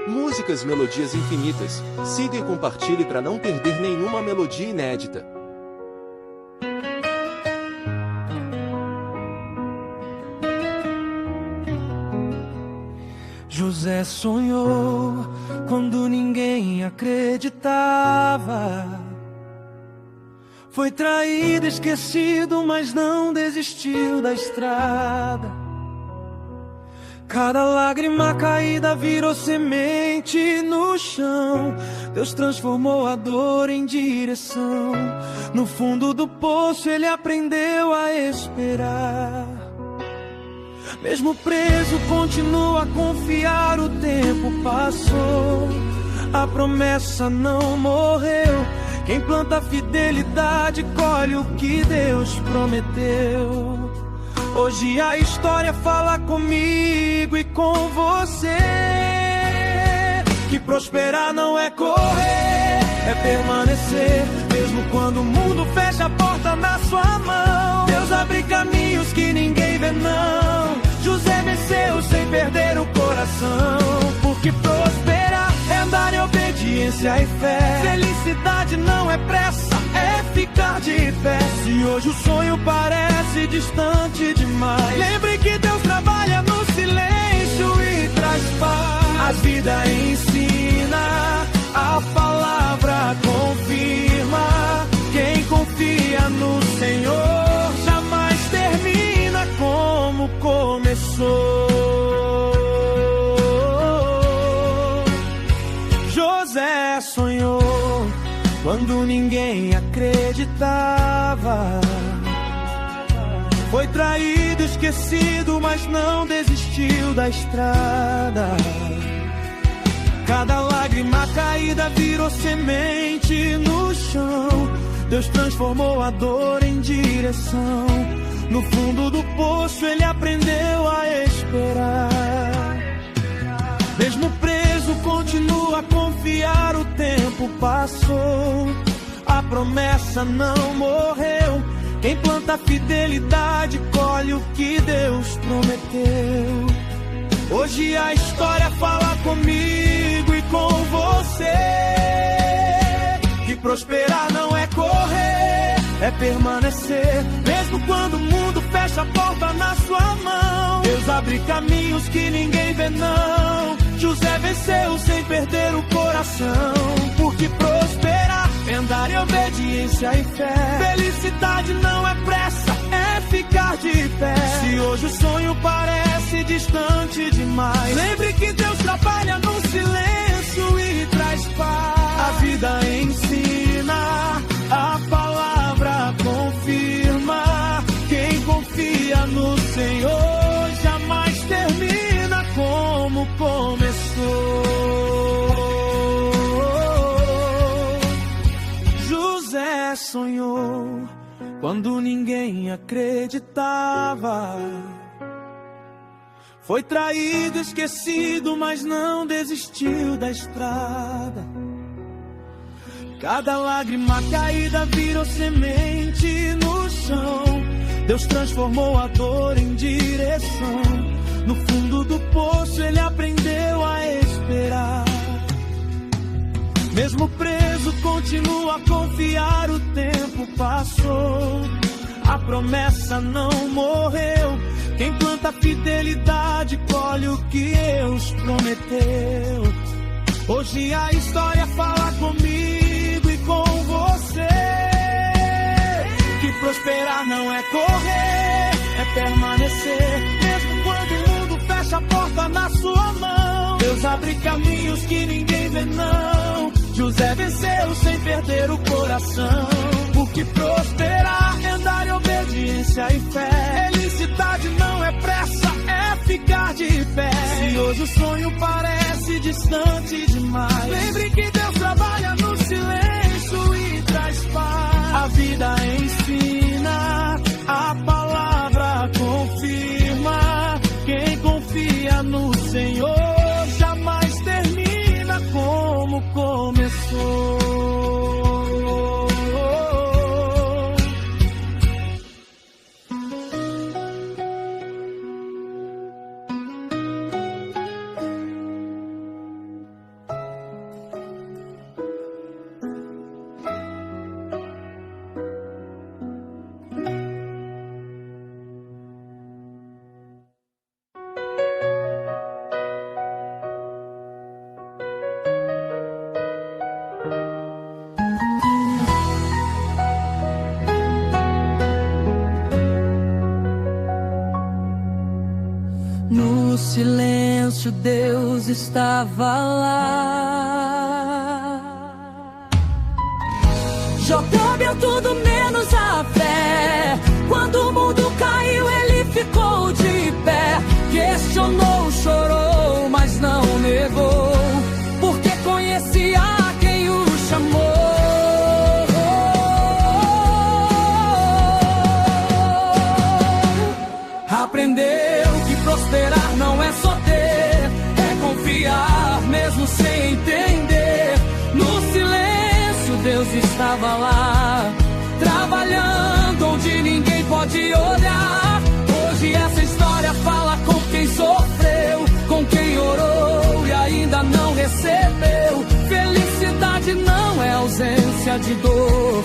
Músicas, melodias infinitas. Siga e compartilhe para não perder nenhuma melodia inédita. José sonhou quando ninguém acreditava. Foi traído, esquecido, mas não desistiu da estrada. Cada lágrima caída virou semente no chão. Deus transformou a dor em direção. No fundo do poço ele aprendeu a esperar. Mesmo preso, continua a confiar, o tempo passou. A promessa não morreu. Quem planta fidelidade colhe o que Deus prometeu. Hoje a história fala comigo e com você, que prosperar não é correr, é permanecer. Mesmo quando o mundo fecha a porta na sua mão, Deus abre caminhos que ninguém vê não. José venceu sem perder o coração, porque prosperar é andar em obediência e fé. Felicidade não é pressa, é ficar de pé. Se hoje o sonho parece distante demais, lembre que Deus trabalha no silêncio e traz paz. A vida ensina, a palavra confirma. Quem confia no Senhor jamais termina como começou. José sonhou quando ninguém acreditava. Foi traído, esquecido, mas não desistiu da estrada. Cada lágrima caída virou semente no chão. Deus transformou a dor em direção. No fundo do poço ele aprendeu a esperar. Mesmo preso, continua a confiar, o tempo passou. A promessa não morreu. Quem planta fidelidade colhe o que Deus prometeu. Hoje a história fala comigo e com você, que prosperar não é correr, é permanecer. Mesmo quando o mundo fecha a porta na sua mão, Deus abre caminhos que ninguém vê não. José venceu sem perder o coração, porque prosperar é andar em obediência e fé. Felicidade não é pressa, é ficar de pé. Se hoje o sonho parece distante demais, lembre que Deus trabalha no silêncio e traz paz. A vida ensina, a palavra confirma. Quem confia no Senhor jamais termina como começou. José sonhou quando ninguém acreditava. Foi traído, esquecido, mas não desistiu da estrada. Cada lágrima caída virou semente no chão. Deus transformou a dor em direção. No fundo do poço ele aprendeu a esperar. Mesmo preso, continua a confiar, o tempo passou. A promessa não morreu. Quem planta fidelidade colhe o que Deus prometeu. Hoje a história fala comigo e com você, que prosperar não é correr, é permanecer. Mesmo quando o mundo fecha a porta na sua mão, Deus abre caminhos que ninguém vê não. José venceu sem perder o coração, porque prosperar é andar em obediência e fé. Felicidade não é pressa, é ficar de pé. Se hoje o sonho parece distante demais, lembre que Deus trabalha no silêncio e traz paz. A vida ensina, a palavra confirma. Quem confia no Senhor jamais termina como começou. silêncio Deus estava lá. Jó perdeu tudo menos a fé. Quando o mundo caiu, ele ficou de pé. Questionou, chorou, mas não negou, porque conhecia quem o chamou. Aprendeu que prosperar não é só ter, é confiar mesmo sem entender. No silêncio Deus estava lá, trabalhando onde ninguém pode olhar. Hoje essa história fala com quem sofreu, com quem orou e ainda não recebeu. Felicidade não é ausência de dor,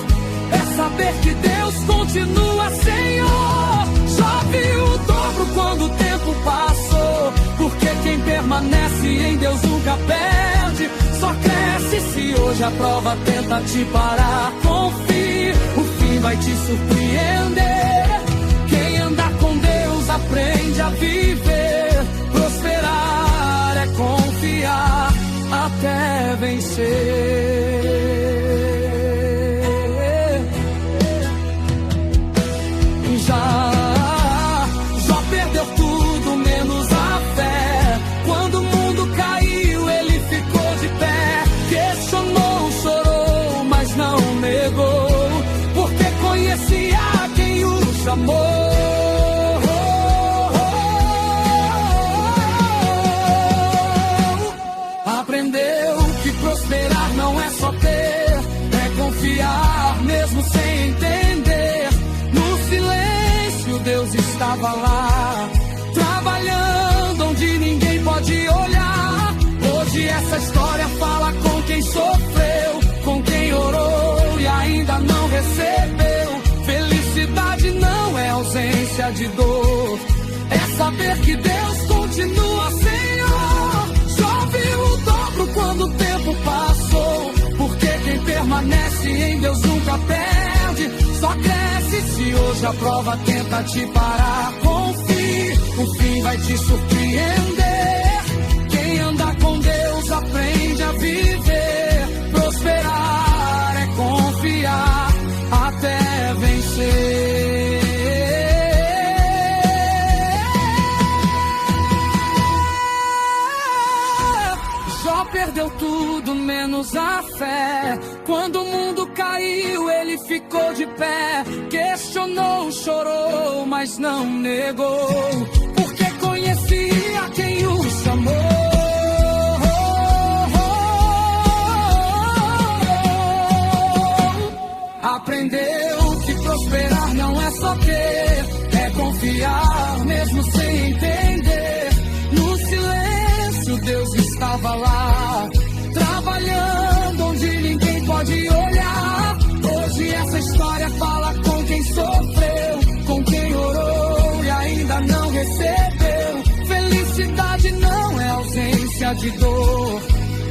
é saber que Deus continua Senhor. Só viu o dobro quando o tempo passou, porque quem permanece em Deus nunca perde. Só cresce se hoje a prova tenta te parar. Confie, o fim vai te surpreender. Quem anda com Deus aprende a viver. Prosperar é confiar até vencer. Jó perdeu tudo menos a fé. Quando o mundo caiu, ele ficou de pé. Questionou, chorou, mas não negou, porque conhecia quem o chamou. Aprendeu que prosperar não é só ter, é confiar mesmo sem entender. No silêncio Deus estava lá, trabalhando onde ninguém pode olhar. Hoje essa história fala com quem sofreu, com quem orou e ainda não recebeu. Felicidade não é ausência de dor, é saber que Deus continua Senhor. Só viu o dobro quando o tempo passou, porque quem permanece em Deus nunca perde. Só cresce se hoje a prova tenta te parar. Confie, o fim vai te surpreender. Quem anda com Deus aprende a viver. Prosperar é confiar até vencer. Jó perdeu tudo menos a fé. Quando o mundo caiu, ele ficou de pé. Questionou, chorou, mas não negou, porque conhecia quem o chamou. Aprendeu que prosperar não é só ter, é confiar mesmo sem entender. No silêncio Deus estava lá, trabalhando onde ninguém pode olhar. Hoje essa história fala com quem sofreu, com quem orou e ainda não recebeu. Felicidade não é ausência de dor,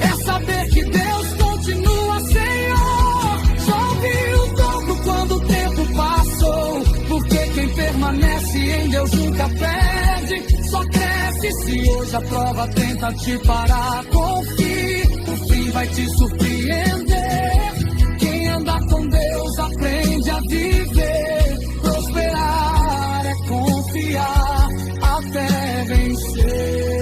é saber que Deus continua Senhor. Só viu o dobro quando o tempo passou, porque quem permanece em Deus nunca perde. Só cresce se hoje a prova tenta te parar. Confie, o fim vai te surpreender. Quem anda com Deus aprende a viver. Prosperar é confiar até vencer.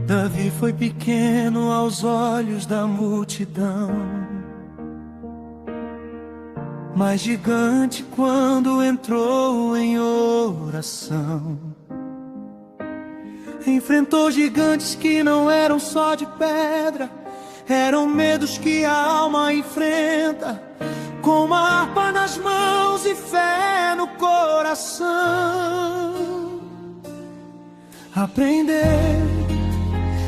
Davi foi pequeno aos olhos da multidão, mas gigante quando entrou em oração. Enfrentou gigantes que não eram só de pedra, eram medos que a alma enfrenta, com uma harpa nas mãos e fé no coração. Aprender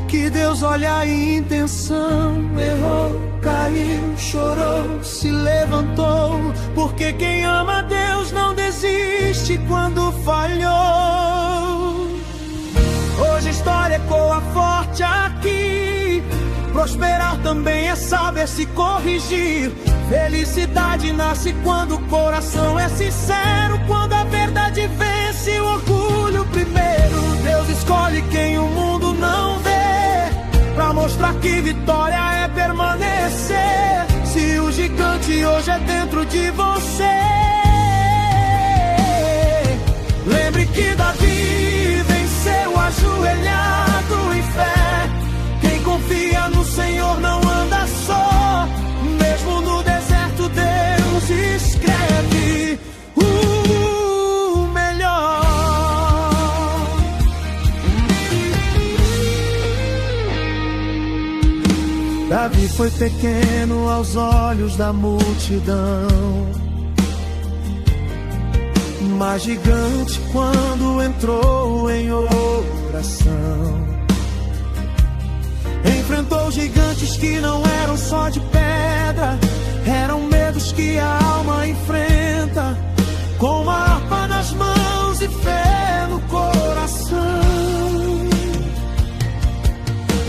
que Deus olha a intenção. Errou, caiu, chorou, se levantou, porque quem ama a Deus não desiste quando falhou. Hoje a história ecoa forte aqui. Prosperar também é saber se corrigir. Felicidade nasce quando o coração é sincero, quando a verdade vence o orgulho primeiro. Deus escolhe quem o mundo não vê, pra mostrar que vitória é permanecer. Se o gigante hoje é dentro de você, lembre que Davi venceu ajoelhado em fé. Quem confia no Senhor não anda só, mesmo no deserto Deus escreve o melhor. Davi foi pequeno aos olhos da multidão, mas gigante quando entrou em oração. Enfrentou gigantes que não eram só de pedra, eram medos que a alma enfrenta, com uma harpa nas mãos e fé no coração.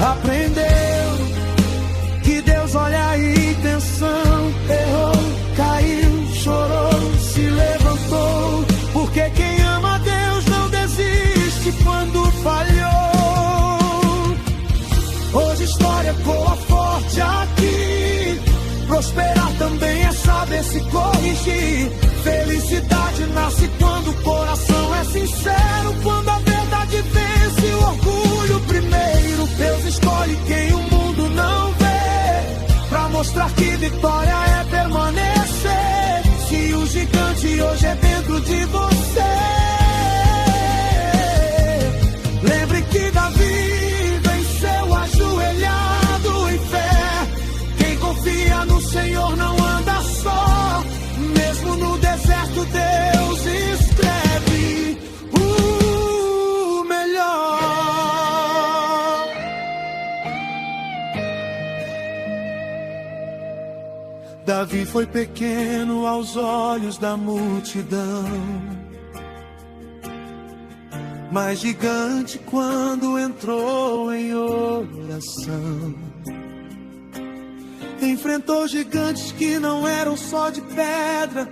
Aprendeu que Deus olha a intenção. Errou, caiu, chorou, se levantou, porque quem ama a Deus não desiste quando falhou. Hoje a história ecoa forte aqui. Prosperar também é saber se corrigir. Felicidade nasce quando o coração é sincero, quando a verdade vence o orgulho primeiro. Deus escolhe quem o mundo não vê, pra mostrar que vitória é permanecer. Se o gigante hoje é dentro de você, lembre que Davi venceu ajoelhado em fé. Quem confia no Senhor não anda só, mesmo no deserto Deus escreve o melhor. Davi foi pequeno aos olhos da multidão, mas gigante quando entrou em oração. Enfrentou gigantes que não eram só de pedra,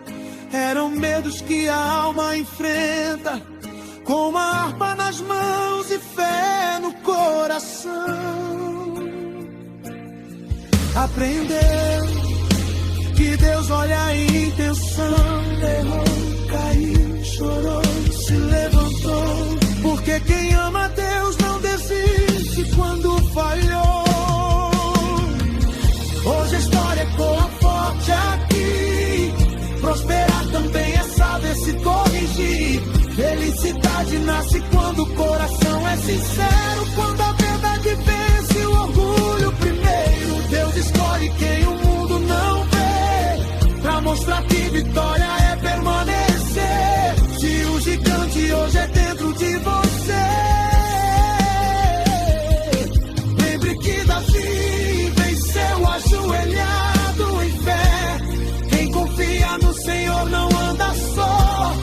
eram medos que a alma enfrenta, com uma harpa nas mãos e fé no coração. Aprendeu que Deus olha a intenção. Errou, caiu, chorou, se levantou, porque quem ama a Deus não desiste quando falhou. Hoje a história ecoa forte aqui. Prosperar também é saber se corrigir. Felicidade nasce quando o coração é sincero, quando a verdade vence o orgulho primeiro. Deus escolhe quem o mundo não vê, pra mostrar que vitória é permanecer. Se o gigante hoje é dentro de você, lembre que Davi venceu ajoelhado em fé. Quem confia no Senhor não anda só,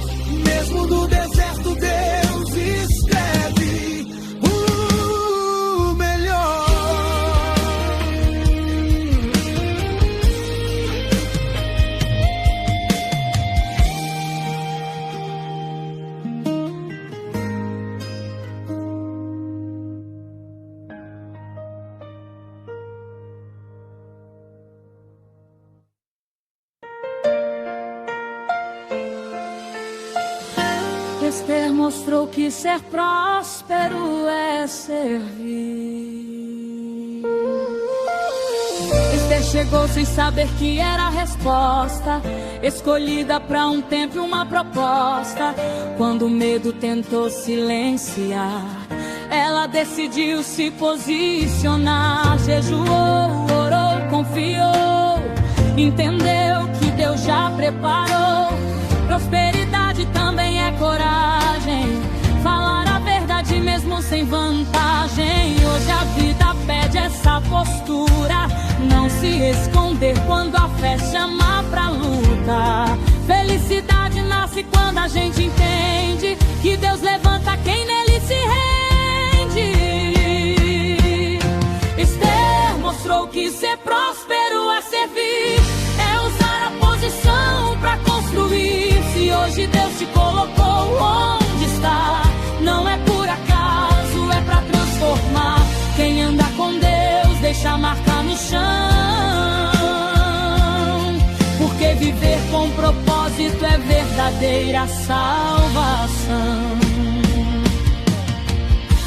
mesmo no deserto Deus escreve o melhor. Esther mostrou que ser próspero é servir. Esther chegou sem saber que era a resposta, escolhida para um tempo e uma proposta. Quando o medo tentou silenciar, ela decidiu se posicionar. Jejuou, orou, confiou, entendeu que Deus já preparou. Prosperidade também é coragem, falar a verdade mesmo sem vantagem. Hoje a vida pede essa postura, não se esconder quando a fé chama pra luta. Felicidade nasce quando a gente entende que Deus levanta quem nele se rende. Esther mostrou que ser próspero é servir, é usar a posição pra construir. Se hoje Deus te colocou onde está, não é por acaso, é pra transformar. Quem anda com Deus deixa marcar no chão, porque viver com propósito é verdadeira salvação.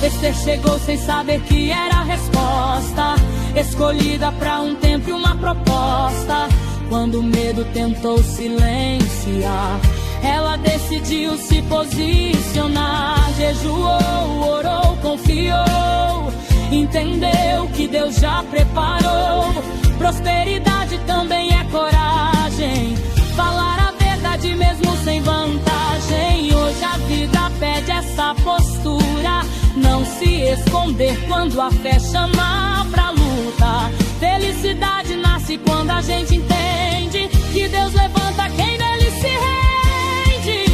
Esther chegou sem saber que era a resposta, escolhida pra um tempo e uma proposta. Quando o medo tentou silenciar, ela decidiu se posicionar. Jejuou, orou, confiou, entendeu que Deus já preparou. Prosperidade também é coragem, falar a verdade mesmo sem vantagem. Hoje a vida pede essa postura, não se esconder quando a fé chama pra luta. Felicidade nasce quando a gente entende que Deus levanta quem nele se rende.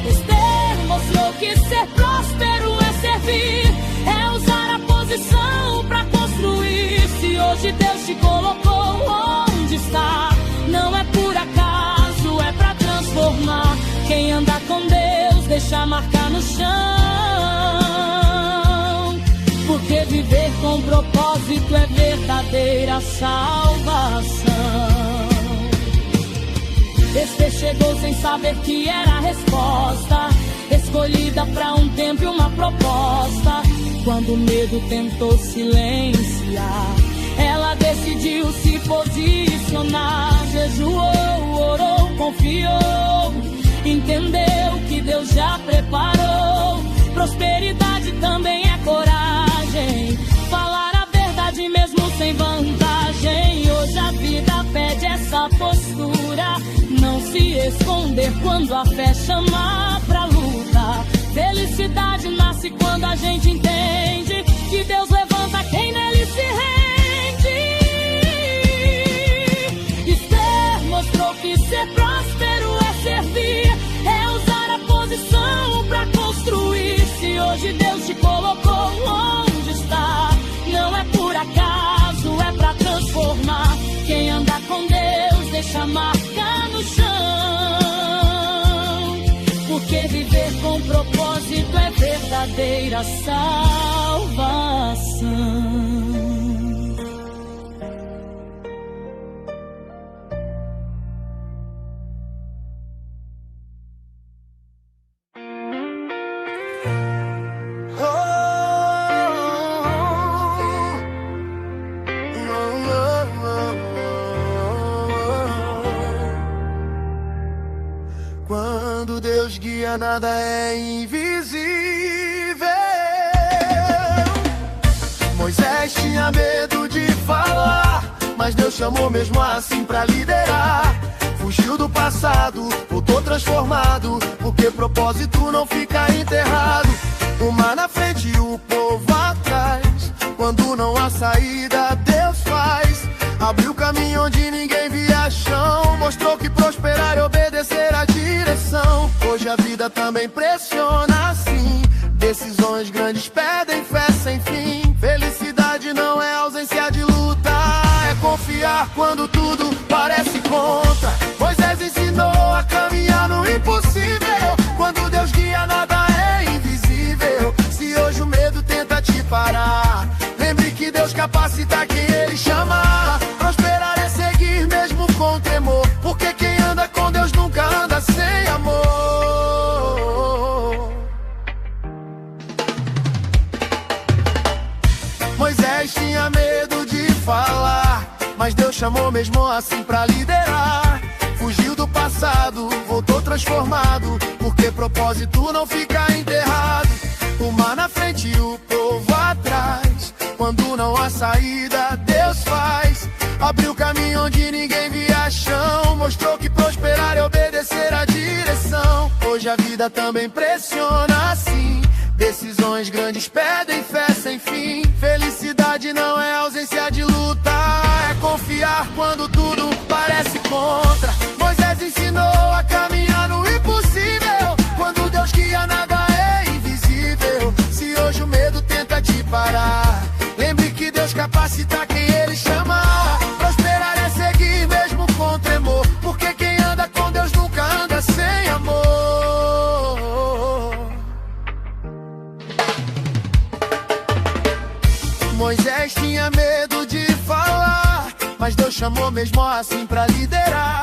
Esther mostrou que ser próspero é servir, é usar a posição pra construir. Se hoje Deus te colocou onde está, não é por acaso, é pra transformar. Quem anda com Deus deixa marcar no chão, porque viver com propósito é verdadeira salvação. Esther chegou sem saber que era a resposta, escolhida pra um tempo e uma proposta. Quando o medo tentou silenciar, ela decidiu se posicionar. Jejuou, orou, confiou, entendeu que Deus já preparou. Prosperidade também é coragem, falar a verdade mesmo sem vantagem. Hoje a vida pede essa postura, não se esconder quando a fé chama pra luta. Felicidade nasce quando a gente entende que Deus levanta quem nele se rende. Esther mostrou que ser próspero é servir, é usar a posição pra construir. Se hoje Deus te colocou onde está, não é por acaso, é pra transformar. Quem anda com Deus deixa marca no chão, porque viver com propósito é verdadeira salvação. Quando Deus guia, nada é invisível. Moisés tinha medo de falar, mas Deus chamou mesmo assim pra liderar. Fugiu do passado, voltou transformado, porque propósito não fica enterrado. O mar na frente e o povo atrás, quando não há saída, Deus faz. Abriu caminho onde ninguém via chão, mostrou que prosperar e obedecer a direção. Hoje a vida também pressiona assim, decisões grandes pedem fé sem fim. Felicidade não é ausência de luta, é confiar quando tudo parece contra. Moisés ensinou a caminhar no impossível, quando Deus guia nada é invisível. Se hoje o medo tenta te parar, lembre que Deus capacita quem Ele chama. Prosperar é seguir mesmo com tremor, porque quem anda com Deus nunca anda sem amor. Moisés tinha medo de falar, mas Deus chamou mesmo assim pra liderar. Fugiu do passado, voltou transformado, porque propósito não fica enterrado. O mar na frente e o povo atrás, quando não há saída, Deus faz. Abriu caminho onde ninguém via chão, mostrou que prosperar é obedecer a direção. Hoje a vida também pressiona assim, Decisões grandes pedem fé sem fim. Felicidade não é ausência de luta, é confiar quando tudo parece contra. Moisés ensinou a caminhar no impossível. Quando Deus guia, nada é invisível. Se hoje o medo tenta te parar, lembre que Deus capacita quem Ele chama. Prosperar é seguir mesmo com tremor, porque quem anda com Deus nunca anda sem amor. Moisés tinha medo de falar, mas Deus chamou mesmo assim pra liderar.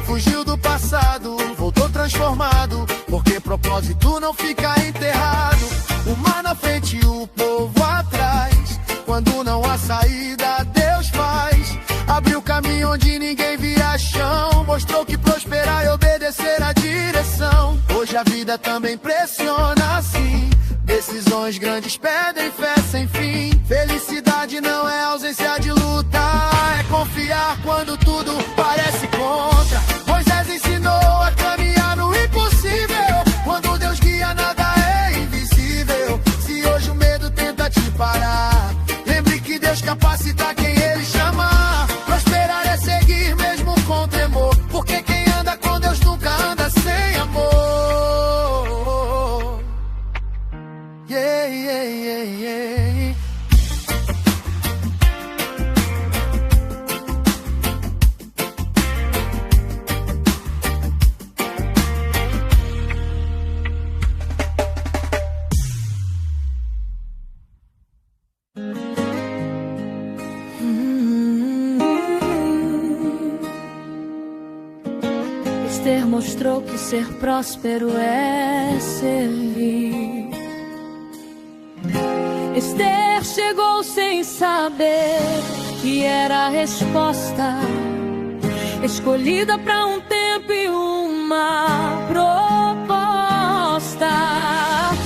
Fugiu do passado, voltou transformado, porque propósito não fica enterrado. O mar na frente e o povo atrás. Quando não há saída, Deus faz. Abriu caminho onde ninguém via chão. Mostrou que prosperar e obedecer a direção. Hoje a vida também pressiona assim. Decisões grandes pedem fé sem fim. Felicidade não é ausência de luta, é confiar quando tudo parece contra. Moisés ensinou a caminhar no impossível. Quando Deus guia, nada é invisível. Se hoje o medo tenta te parar, lembre que Deus capacita quem Ele chama. Prosperar é seguir mesmo com temor, porque quem anda com Deus nunca anda sem amor. Yeah, yeah, yeah, yeah. Esther mostrou que ser próspero é servir. Esther chegou sem saber que era a resposta, escolhida para um tempo e uma proposta.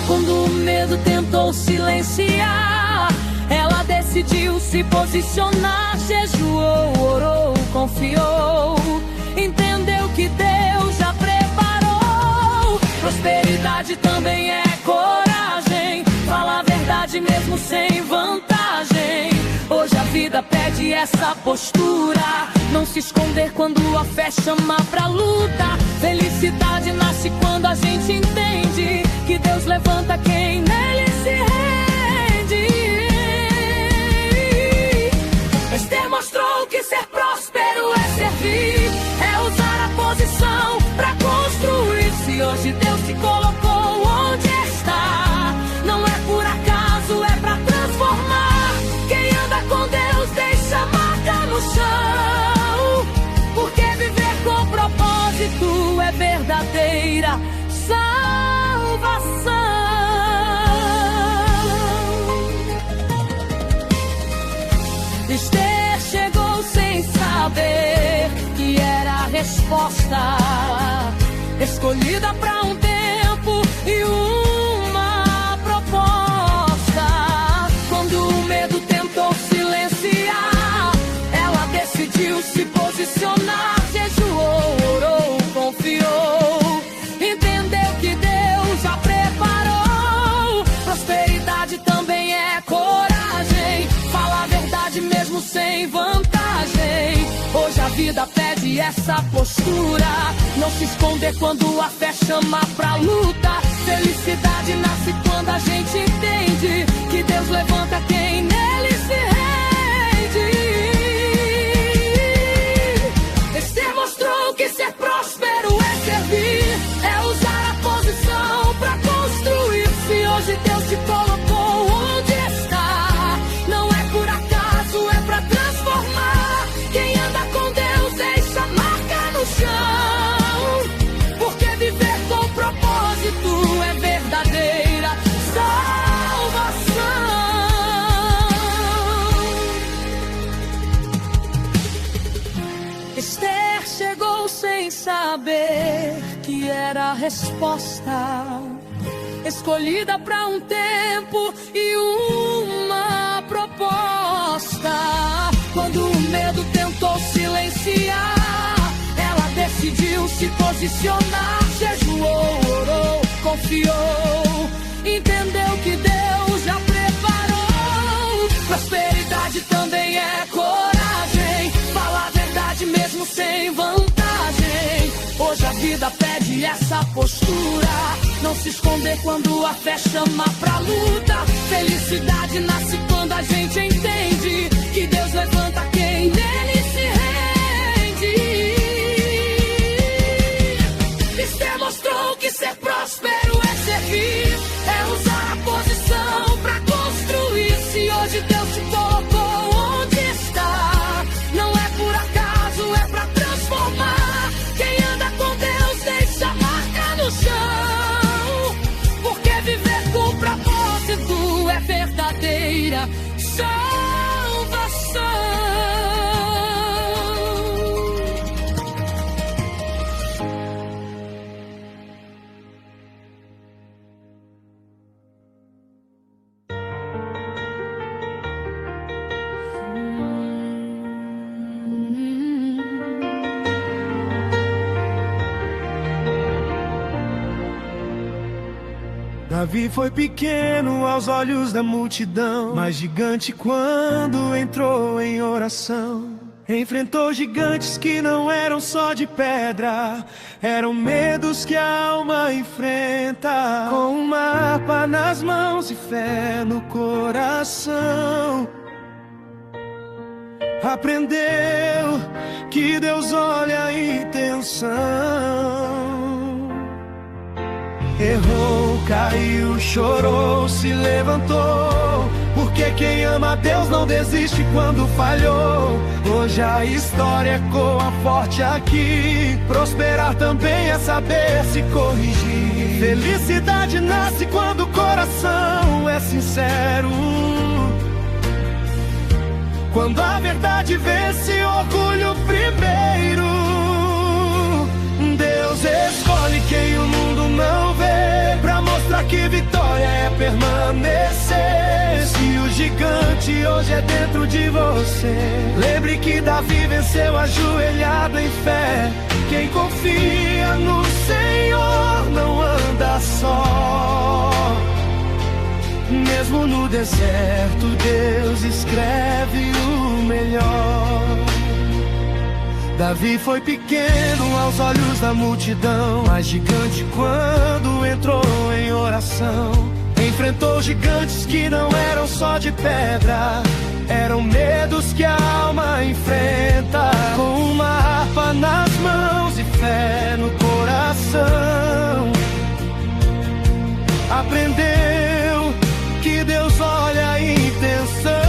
Quando o medo tentou silenciar, ela decidiu se posicionar. Jejuou, orou, confiou, entendeu que Deus já preparou. Prosperidade também é coragem, fala a verdade mesmo sem vantagem. Hoje a vida pede essa postura, não se esconder quando a fé chama pra luta. Felicidade nasce quando a gente entende que Deus levanta quem nele se rende. Esther mostrou que ser próspero é servir, é usar a posição pra construir. Se hoje Deus te colocou onde está, não é por acaso, é pra transformar. Quem anda com Deus deixa marca no chão, porque viver com propósito é verdadeira salvação. Esther chegou sem saber que era a resposta, escolhida para um tempo e uma proposta. Quando o medo tentou silenciar, ela decidiu se posicionar. Jejuou, orou, confiou, entendeu que Deus já preparou. Prosperidade também é coragem, fala a verdade mesmo sem vantagem. Hoje a vida pede essa postura, não se esconder quando a fé chama pra luta. Felicidade nasce quando a gente entende que Deus levanta quem nele se rende. Esther mostrou que ser próspero é servir, é usar a posição pra construir. Se hoje Deus te colocou onde está, não é por acaso, é pra transformar. Quem anda com Deus deixa marca no chão, porque viver com propósito é verdadeira salvação. Esther chegou sem saber que era a resposta, escolhida para um tempo e uma proposta. Quando o medo tentou silenciar, ela decidiu se posicionar. Jejuou, orou, confiou, entendeu tem vantagem. Hoje a vida pede essa postura, não se esconder quando a fé chama pra luta. Felicidade nasce quando a gente entende que Deus levanta quem nele se rende. Esther mostrou que ser próspero é servir, é usar a posição pra construir. Se hoje Deus te colocou onde está, não é por acaso, é pra transformar. Quem anda com Deus deixa a marca no chão, porque viver com propósito é verdadeira salvação. Davi foi pequeno aos olhos da multidão, mas gigante quando entrou em oração. Enfrentou gigantes que não eram só de pedra, eram medos que a alma enfrenta. Com uma harpa nas mãos e fé no coração, aprendeu que Deus olha a intenção. Errou, caiu, chorou, se levantou, porque quem ama a Deus não desiste quando falhou. Hoje a história ecoa forte aqui, prosperar também é saber se corrigir. Felicidade nasce quando o coração é sincero, quando a verdade vence orgulho primeiro. Deus escolhe quem o mundo não vê, pra mostrar que vitória é permanecer. Se o gigante hoje é dentro de você, lembre que Davi venceu ajoelhado em fé. Quem confia no Senhor não anda só. Mesmo no deserto, Deus escreve o melhor. Davi foi pequeno aos olhos da multidão, mas gigante quando entrou em oração. Enfrentou gigantes que não eram só de pedra, eram medos que a alma enfrenta. Com uma harpa nas mãos e fé no coração, aprendeu que Deus olha a intenção.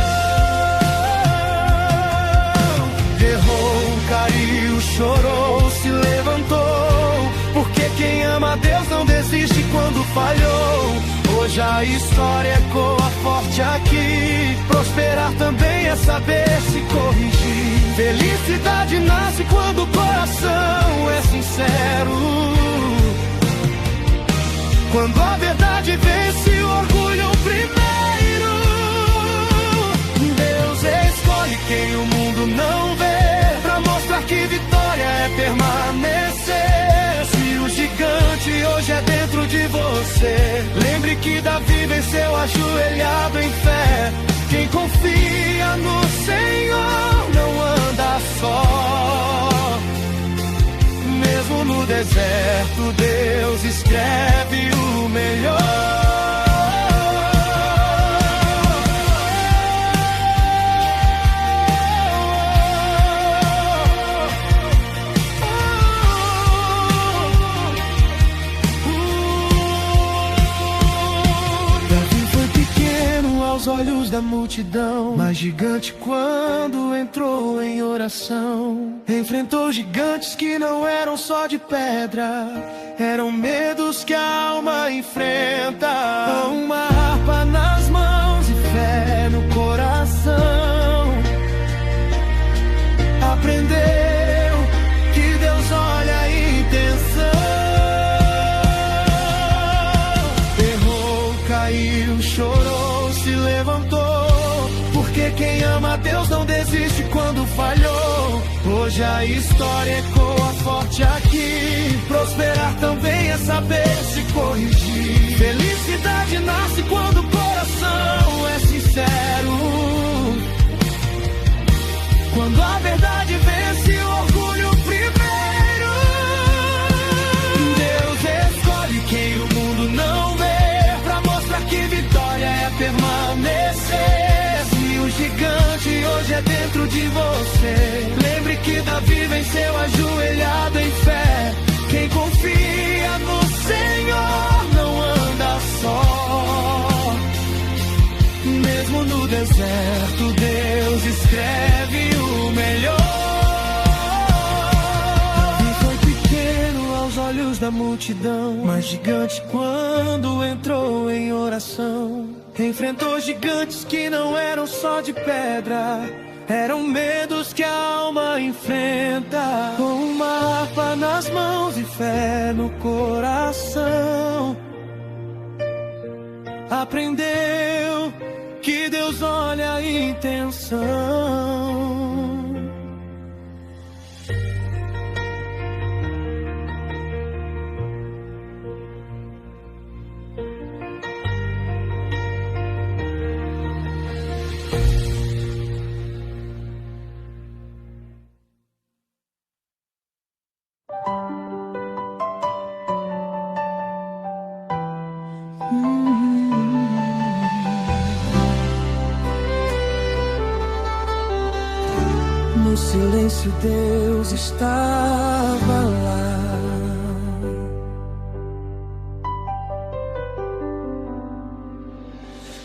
Caiu, chorou, se levantou, porque quem ama a Deus não desiste quando falhou. Hoje a história ecoa forte aqui, prosperar também é saber se corrigir. Felicidade nasce quando o coração é sincero, quando a verdade vence o orgulho primeiro. Deus escolhe quem o mundo não vê, pra mostrar que vitória é permanecer. Se o gigante hoje é dentro de você, lembre que Davi venceu ajoelhado em fé. Quem confia no Senhor não anda só. Mesmo no deserto, Deus escreve o melhor. Aos olhos da multidão, mas gigante quando entrou em oração. Enfrentou gigantes que não eram só de pedra, eram medos que a alma enfrenta. Com uma harpa nas mãos e fé no coração, aprendeu que Deus olha a intenção. Errou, caiu, chorou, se levantou, porque quem ama a Deus não desiste quando falhou. Hoje a história ecoa forte aqui, prosperar também é saber se corrigir. Felicidade nasce quando o coração é sincero, quando a verdade vence o orgulho primeiro. é dentro de você. Lembre que Davi venceu ajoelhado em fé. Quem confia no Senhor não anda só. Mesmo no deserto, Deus escreve o melhor. Davi foi pequeno aos olhos da multidão, mas gigante quando entrou em oração. Enfrentou gigantes que não eram só de pedra, eram medos que a alma enfrenta. Com uma harpa nas mãos e fé no coração, aprendeu que Deus olha a intenção. No silêncio Deus estava lá.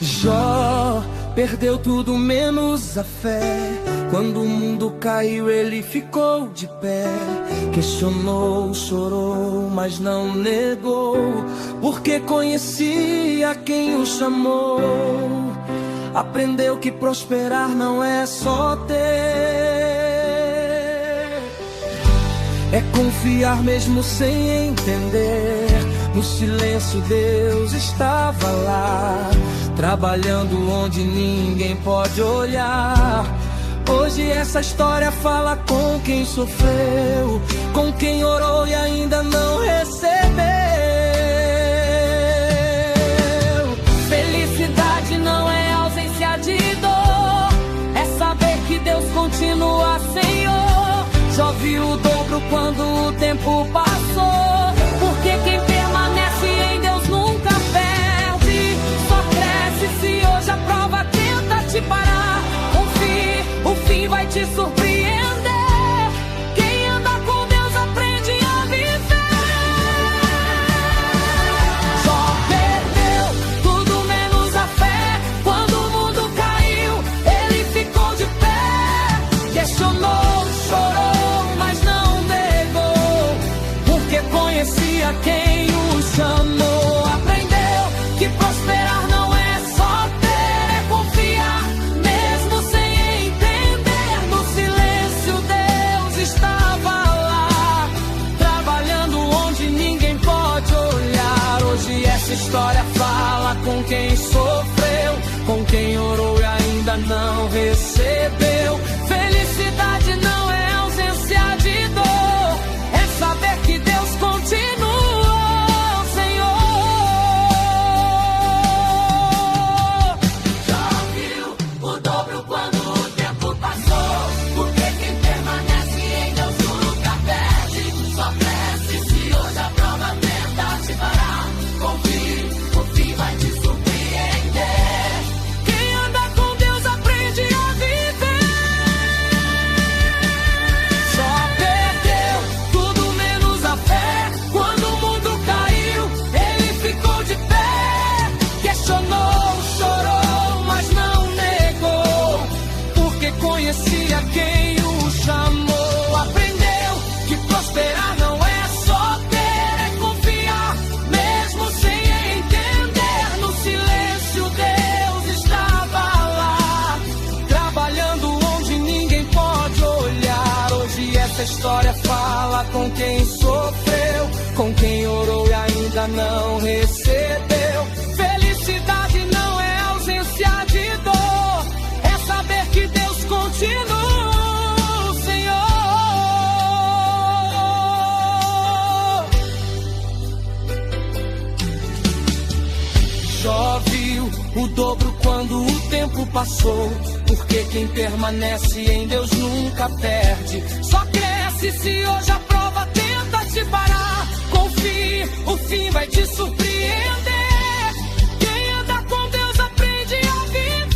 Jó perdeu tudo menos a fé. Quando o mundo caiu ele ficou de pé. Questionou, chorou, mas não negou, porque conhecia quem o chamou. Aprendeu que prosperar não é só ter, é confiar mesmo sem entender. No silêncio Deus estava lá, trabalhando onde ninguém pode olhar. Hoje essa história fala com quem sofreu, com quem orou e ainda não recebeu. Felicidade não é ausência de dor, é saber que Deus continua Senhor. Jó viu o dobro quando o tempo passou, porque quem permanece em Deus nunca perde. Só cresce se hoje a prova tenta te parar. Confie, o fim vai te surpreender. Quem anda com Deus aprende a viver. Jó perdeu tudo menos a fé. Quando o mundo caiu, ele ficou de pé. Questionou, chorou, mas não negou, porque conhecia quem o chamou. Aprendeu que prosperar não é só ter, é confiar mesmo sem entender. No silêncio Deus estava lá, trabalhando onde ninguém pode olhar. Hoje essa história fala com quem sofreu, com quem orou e ainda não recebeu. Felicidade não é ausência de dor, é saber que Deus continua, Senhor. Já viu o dobro quando o tempo passou, porque quem permanece em Deus nunca perde. Só cresce se hoje a prova tenta te parar. Confie, o fim vai te surpreender. Quem anda com Deus aprende a viver. Só perdeu tudo menos a fé. Quando o mundo caiu, ele ficou de pé. Questionou, chorou, mas não negou, porque conhecia quem o chamou. Aprendeu que prosperar não é só ter, é confiar mesmo sem entender. No silêncio Deus estava lá, trabalhando onde ninguém pode olhar. Hoje essa história fala com quem sofreu, com quem orou e ainda não recebeu. Felicidade não é ausência de dor, é saber que Deus continua, Senhor. Jó viu o dobro quando o tempo passou, porque quem permanece em Deus nunca perde. Só cresce se hoje a prova tenta te parar. Confie, o fim vai te surpreender. Quem anda com Deus aprende a viver.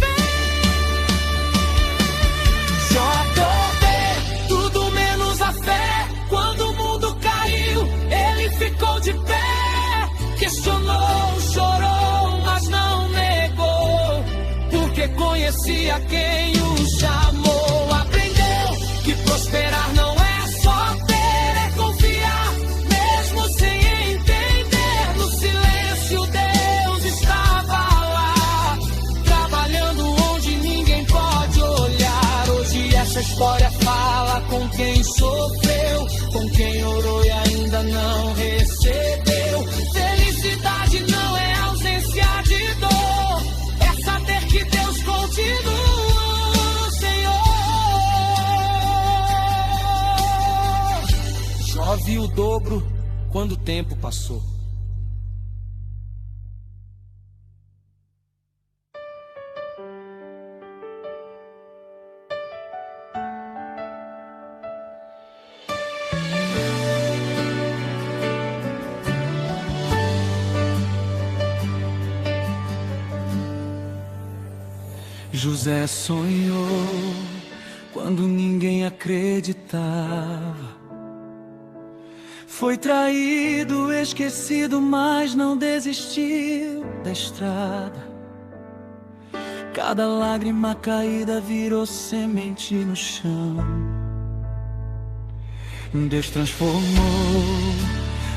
disse a quem o chamou. Aprendeu que prosperar não é só ter, é confiar, mesmo sem entender. No silêncio Deus estava lá, trabalhando onde ninguém pode olhar. Hoje essa história fala com quem sofreu, com quem orou e ainda não recebeu. Felicidade não é ausência de dor, é saber que Deus continua no Senhor. Jó viu o dobro quando o tempo passou. José sonhou quando ninguém acreditava. Foi traído, esquecido, mas não desistiu da estrada. Cada lágrima caída virou semente no chão. Deus transformou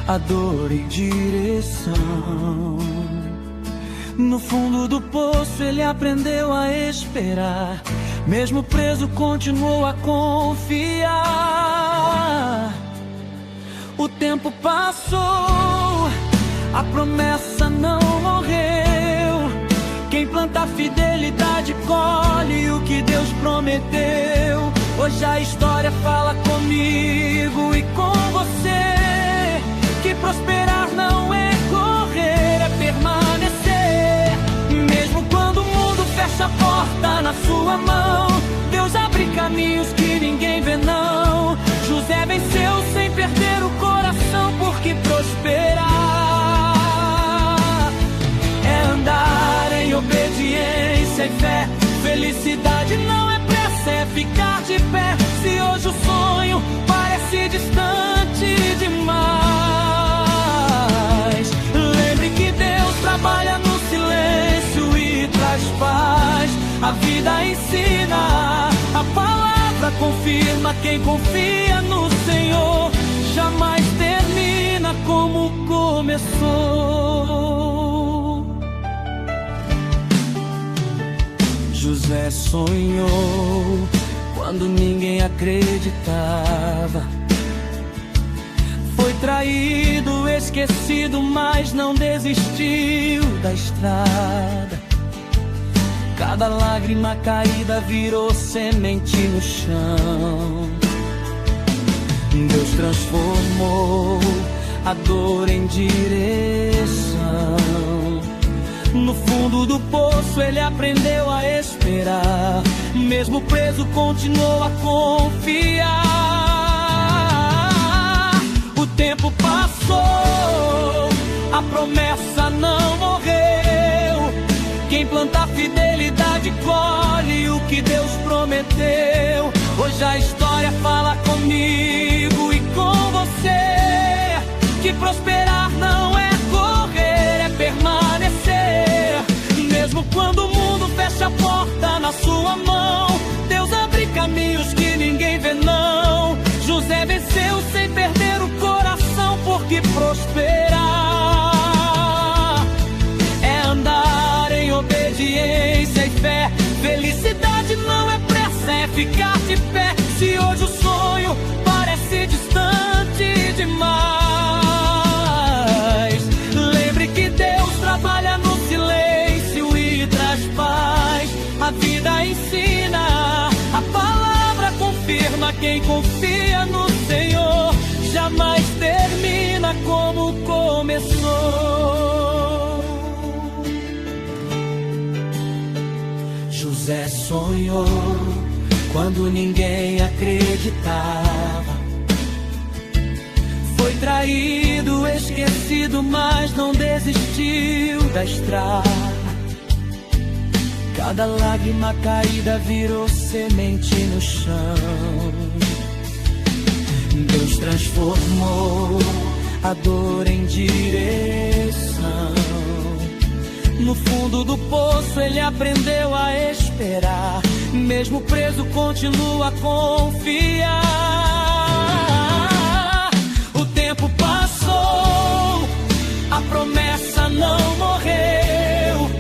a dor em direção. No fundo do poço ele aprendeu a esperar. Mesmo preso continuou a confiar. O tempo passou, a promessa não morreu. Quem planta fidelidade colhe o que Deus prometeu. Hoje a história fala comigo e com você, que prosperar não é correr, é permanecer. Mesmo quando o mundo fecha a porta na sua mão, Deus abre caminhos que ninguém vê não. José venceu sem perder o coração, porque prosperar é andar em obediência e fé. Felicidade não é pressa, é ficar de pé. Se hoje o sonho parece distante demais, lembre que Deus trabalha no silêncio e traz paz. A vida ensina, a palavra confirma. Quem confia no Senhor jamais termina como começou. José sonhou quando ninguém acreditava. Foi traído, esquecido, mas não desistiu da estrada. Cada lágrima caída virou semente no chão. Deus transformou a dor em direção. No fundo do poço ele aprendeu a esperar. Mesmo preso continuou a confiar. O tempo passou, a promessa não morreu. Quem planta fidelidade colhe o que Deus prometeu. Hoje a história fala comigo e com você, que prosperar não é correr, é permanecer. Mesmo quando o mundo fecha a porta na sua mão, Deus abre caminhos que ninguém vê não. José venceu sem perder o coração, porque prosperar é andar em obediência e fé. Felicidade não é pressa, é ficar de pé. Se hoje o sonho parece distante demais, lembre que Deus trabalha no silêncio e traz paz. A vida ensina, a palavra confirma. Quem confia no Senhor jamais termina como começou. José sonhou quando ninguém acreditava. Foi traído, esquecido, mas não desistiu da estrada. Cada lágrima caída virou semente no chão. Deus transformou a dor em direção. No fundo do poço ele aprendeu a esperar. Mesmo preso continua a confiar. O tempo passou, a promessa não morreu.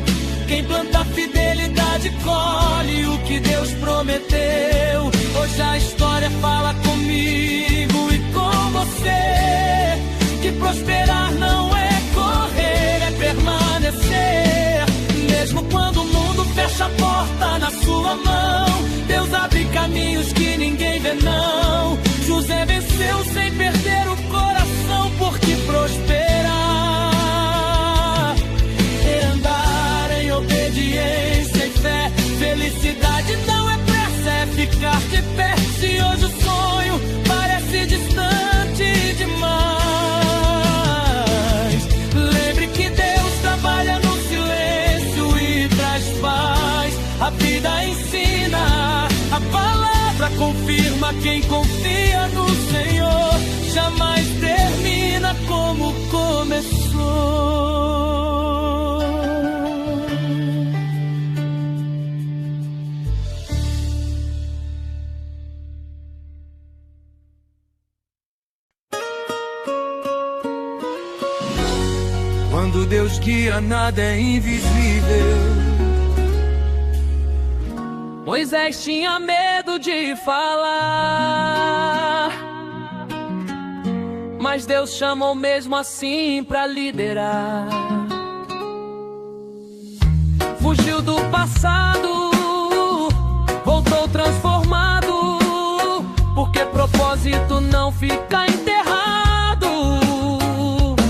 Quem planta fidelidade colhe o que Deus prometeu. Hoje a história fala comigo e com você, que prosperar não é correr, é permanecer. Mesmo quando o mundo fecha a porta na sua mão, Deus abre caminhos que ninguém vê não. José venceu sem perder o coração, porque prosperar é andar em obediência e fé. Felicidade não é pressa, é ficar de pé. Se hoje o sonho parece distante demais, lembre que Deus trabalha no silêncio e traz paz. A vida ensina, a palavra confirma. Quem confia no Senhor jamais termina como começou. Quando Deus guia, nada é invisível. Moisés tinha medo de falar, mas Deus chamou mesmo assim pra liderar. Fugiu do passado, voltou transformado, porque propósito não fica enterrado.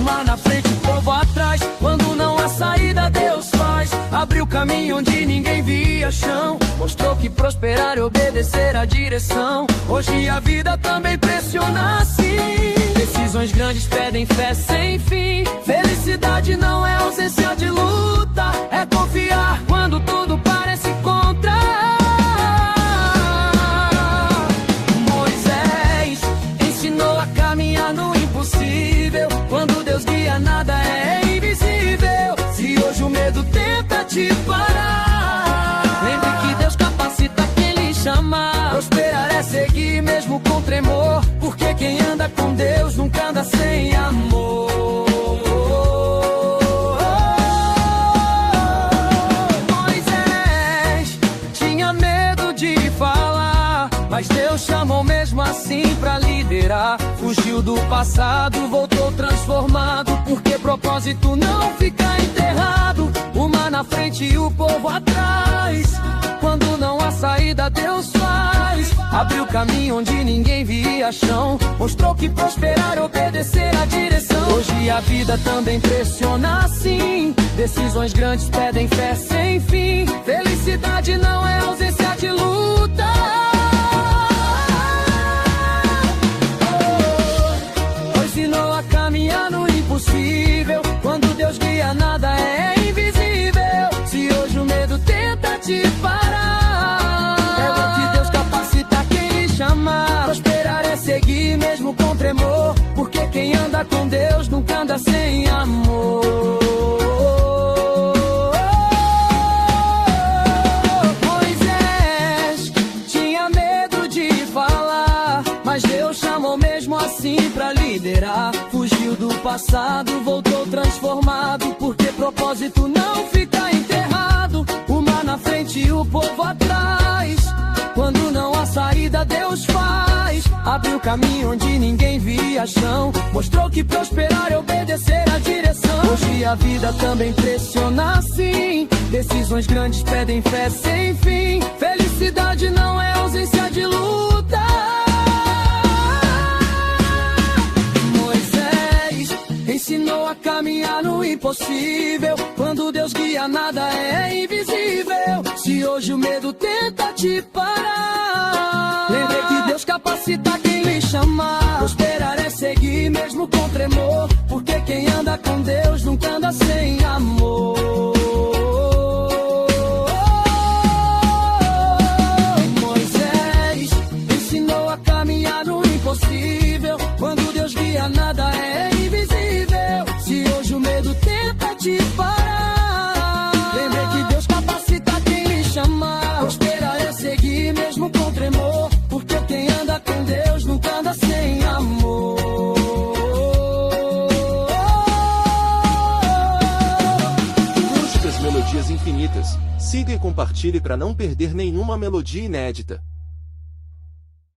Lá na frente, o povo atrás, quando não há saída, Deus faz. Abriu caminho onde ninguém via chão, mostrou que prosperar e obedecer a direção. Hoje a vida também pressiona assim. Decisões grandes pedem fé sem fim. Felicidade não é ausência de luta, é confiar quando tudo parece contra. Moisés ensinou a caminhar no impossível. Quando Deus guia, nada é invisível. Se hoje o medo tenta te parar, lembre que Deus capacita quem lhe chamar. Prosperar é seguir mesmo com tremor, porque quem anda com Deus nunca anda sem amor. Moisés tinha medo de falar, mas Deus chamou mesmo assim pra liderar. Fugiu do passado, voltou transformado, porque propósito não fica enterrado. Uma na frente e o povo atrás, quando não há saída, Deus faz. Abriu caminho onde ninguém via chão, mostrou que prosperar é obedecer a direção. Hoje a vida também pressiona assim. Decisões grandes pedem fé sem fim. Felicidade não é ausência de luta, ensinou a caminhar no impossível. Quando Deus guia, nada é invisível. Se hoje o medo tenta te parar, é que Deus capacita quem lhe chamar. Prosperar é seguir mesmo com tremor, porque quem anda com Deus nunca anda sem amor. Moisés tinha medo de falar, mas Deus chamou mesmo assim pra liderar. Fugiu do passado, voltou transformado, porque propósito não fica enterrado. Uma na frente e o povo atrás, quando não há saída, Deus faz. Abriu caminho onde ninguém via chão, mostrou que prosperar é obedecer a direção. Hoje a vida também pressiona assim. Decisões grandes pedem fé sem fim. Felicidade não é ausência de luta. Ensinou a caminhar no impossível. Quando Deus guia, nada é invisível. Se hoje o medo tenta te parar, lembre que Deus capacita quem lhe chamar. Prosperar é seguir mesmo com tremor, porque quem anda com Deus nunca anda sem amor. Moisés ensinou a caminhar no impossível. Quando Deus guia, nada é invisível. Se hoje o medo tenta te parar, melodias infinitas. Siga e compartilhe para não perder nenhuma melodia inédita.